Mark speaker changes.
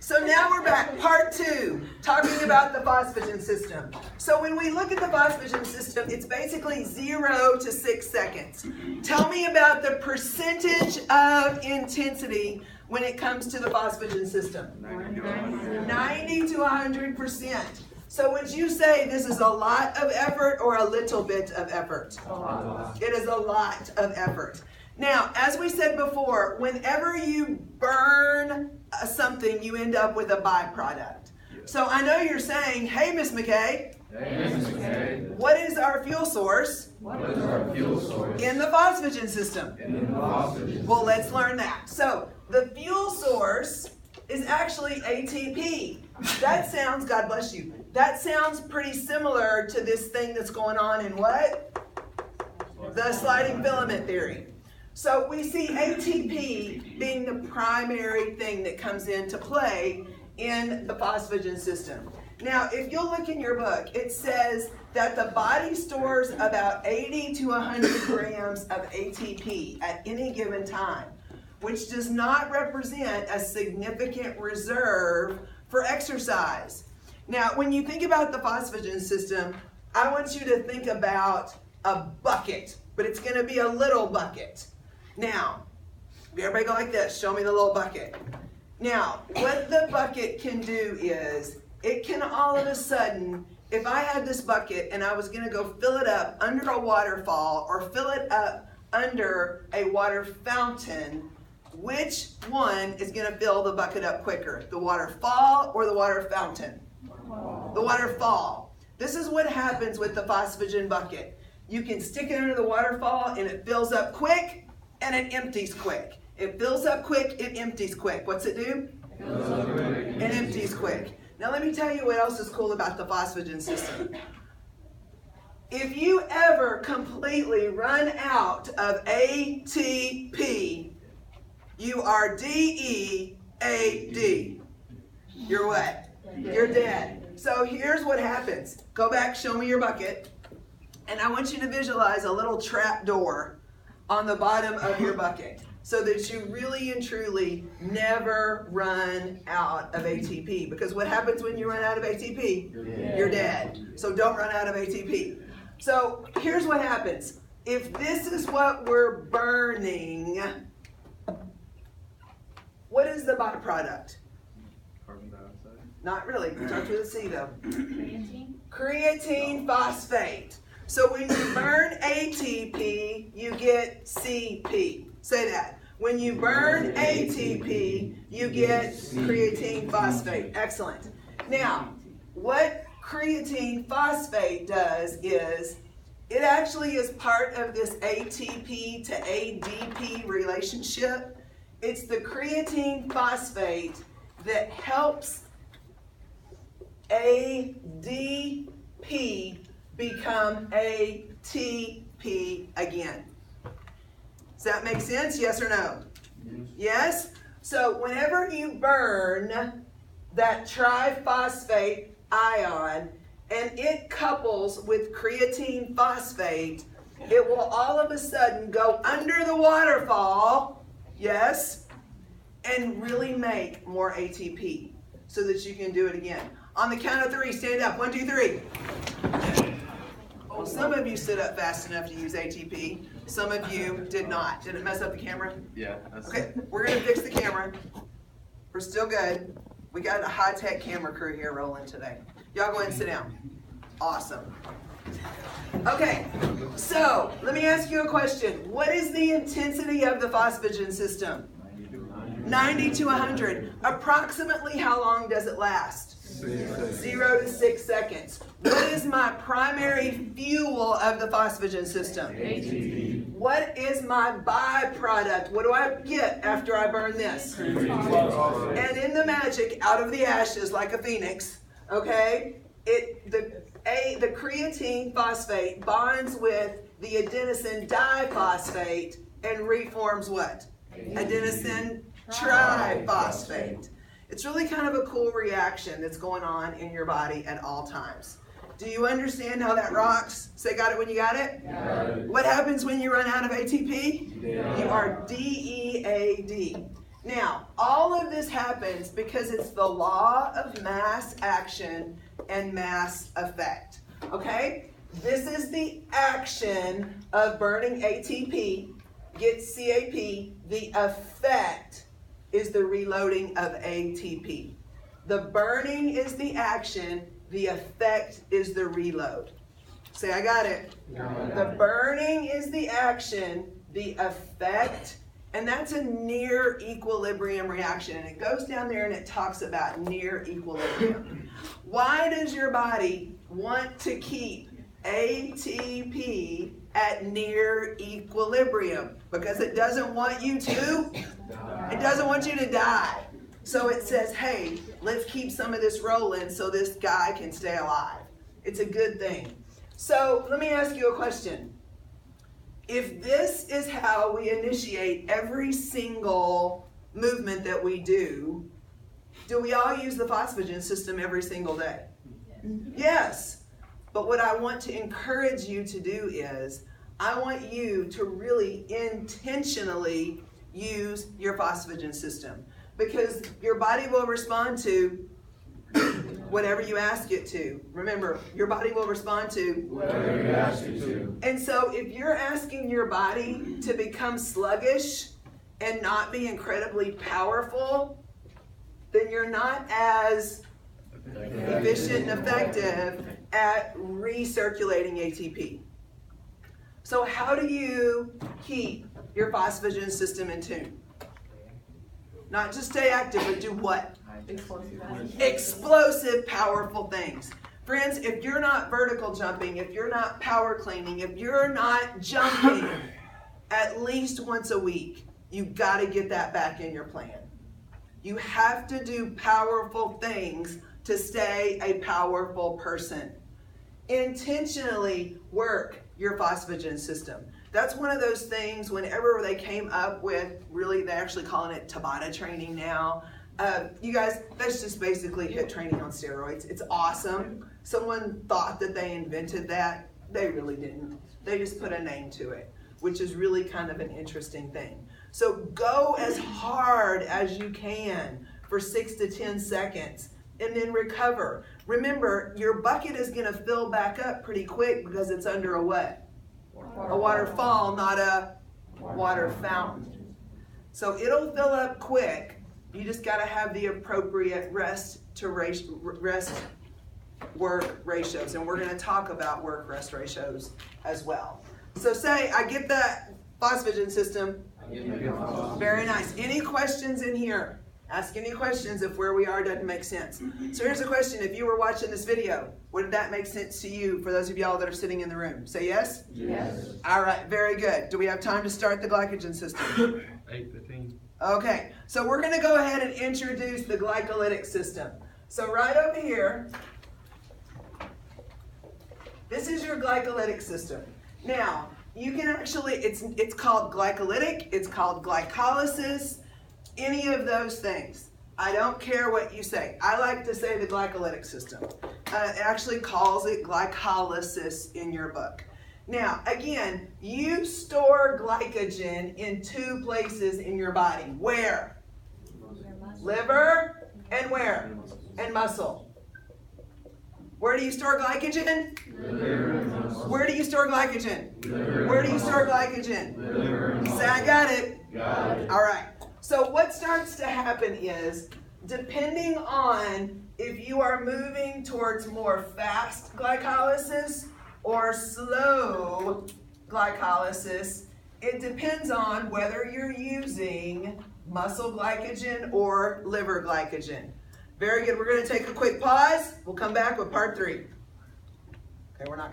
Speaker 1: So now we're back, part 2, talking about the phosphagen system. So when we look at the phosphagen system, it's basically 0 to 6 seconds. Tell me about the percentage of intensity when it comes to the phosphagen system. 90 to 100%. So would you say this is a lot of effort or a little bit of effort?
Speaker 2: A lot.
Speaker 1: It is a lot of effort. Now, as we said before, whenever you burn something, you end up with a byproduct. So I know you're saying, hey, Miss McKay.
Speaker 2: Hey, Miss McKay.
Speaker 1: What is our fuel source?
Speaker 2: What is our fuel source?
Speaker 1: In the phosphagen system.
Speaker 2: In the phosphagen.
Speaker 1: Well, let's learn that. So the fuel source is actually ATP. That sounds, God bless you, that sounds pretty similar to this thing that's going on in what? The sliding filament theory. So we see ATP being the primary thing that comes into play in the phosphagen system. Now, if you'll look in your book, it says that the body stores about 80 to 100 grams of ATP at any given time, which does not represent a significant reserve for exercise. Now, when you think about the phosphagen system, I want you to think about a bucket, but it's going to be a little bucket. Now, everybody go like this. Show me the little bucket. Now, what the bucket can do is, it can all of a sudden, if I had this bucket and I was going to go fill it up under a waterfall or fill it up under a water fountain, which one is going to fill the bucket up quicker? The waterfall or the water fountain? The waterfall. This is what happens with the phosphagen bucket. You can stick it under the waterfall and it fills up quick and it empties quick. It fills up quick, it empties quick. What's it do? It empties quick. Now let me tell you what else is cool about the phosphagen system. If you ever completely run out of ATP, you are DEAD. You're what? You're dead. So here's what happens. Go back, show me your bucket. And I want you to visualize a little trap door on the bottom of your bucket so that you really and truly never run out of ATP. Because what happens when you run out of ATP? You're dead. So don't run out of ATP. So here's what happens. If this is what we're burning, what is the byproduct?
Speaker 2: Carbon dioxide.
Speaker 1: Not really. It starts with a C though.
Speaker 3: Creatine.
Speaker 1: Creatine phosphate. So when you burn ATP, you get CP. Say that. When you burn ATP, you get creatine phosphate. Excellent. Now, what creatine phosphate does is, it actually is part of this ATP to ADP relationship. It's the creatine phosphate that helps ADP become ATP again. Does that make sense? Yes or no? Yes? So whenever you burn that triphosphate ion and it couples with creatine phosphate, it will all of a sudden go under the waterfall, yes, and really make more ATP so that you can do it again. On the count of 3, stand up. 1, 2, 3. Well, some of you stood up fast enough to use ATP. Some of you did not. Did it mess up the camera?
Speaker 2: Yeah.
Speaker 1: Okay, we're going to fix the camera. We're still good. We got a high-tech camera crew here rolling today. Y'all go ahead and sit down. Awesome. Okay, so let me ask you a question. What is the intensity of the phosphagen system? 90 to 100. Approximately how long does it last? 0 to 6 seconds. What is my primary fuel of the phosphagen system?
Speaker 2: ATP.
Speaker 1: What is my byproduct? What do I get after I burn this? And in the magic, out of the ashes like a phoenix, okay, the creatine phosphate bonds with the adenosine diphosphate and reforms what? Adenosine triphosphate. It's really kind of a cool reaction that's going on in your body at all times. Do you understand how that rocks? Say got it when you got it?
Speaker 2: Got it.
Speaker 1: What happens when you run out of ATP?
Speaker 2: Yeah.
Speaker 1: You are DEAD. Now, all of this happens because it's the law of mass action and mass effect. Okay? This is the action of burning ATP, gets CAP. The effect is the reloading of ATP. The burning is the action, the effect is the reload. Say, I got it. The burning is the action, the effect, and that's a near equilibrium reaction. And it goes down there and it talks about near equilibrium. Why does your body want to keep ATP at near equilibrium? Because it doesn't want you to. It doesn't want you to die. So it says, hey, let's keep some of this rolling so this guy can stay alive. It's a good thing. So let me ask you a question. If this is how we initiate every single movement that we do we all use the phosphagen system every single day? Yes. But what I want to encourage you to do is, I want you to really intentionally use your phosphagen system, because your body will respond to whatever you ask it to. Remember, your body will respond to
Speaker 2: whatever you ask it to.
Speaker 1: And so if you're asking your body to become sluggish and not be incredibly powerful, then you're not as efficient and effective at recirculating ATP. So how do you keep your phosphagen system in tune? Not just stay active, but do what? Explosive, powerful things. Friends, if you're not vertical jumping, if you're not power cleaning, if you're not jumping at least once a week, you've got to get that back in your plan. You have to do powerful things to stay a powerful person. Intentionally work your phosphagen system. That's one of those things, whenever they came up with, really, they're actually calling it Tabata training now. You guys, that's just basically HIIT training on steroids. It's awesome. Someone thought that they invented that. They really didn't. They just put a name to it, which is really kind of an interesting thing. So go as hard as you can for 6 to 10 seconds and then recover. Remember, your bucket is going to fill back up pretty quick because it's under a what? A waterfall, not a water fountain. So it'll fill up quick. You just got to have the appropriate rest work ratios. And we're going to talk about work rest ratios as well. So say, I get that phosphagen system. Very nice. Any questions in here? Ask any questions if where we are doesn't make sense. So here's a question. If you were watching this video, would that make sense to you, for those of y'all that are sitting in the room? Say yes?
Speaker 2: Yes.
Speaker 1: All right, very good. Do we have time to start the glycogen system?
Speaker 2: 8:15.
Speaker 1: Okay, so we're going to go ahead and introduce the glycolytic system. So right over here, this is your glycolytic system. Now, you can actually, it's called glycolytic, it's called glycolysis, any of those things. I don't care what you say. I like to say the glycolytic system. It actually calls it glycolysis in your book. Now, again, you store glycogen in 2 places in your body. Where? Liver and where? And muscle. Where do you store glycogen? Where do you store glycogen? Where do you store glycogen? Say, I got it.
Speaker 2: Got it.
Speaker 1: All right. So what starts to happen is, depending on if you are moving towards more fast glycolysis or slow glycolysis, it depends on whether you're using muscle glycogen or liver glycogen. Very good. We're going to take a quick pause. We'll come back with part 3. Okay, we're not going to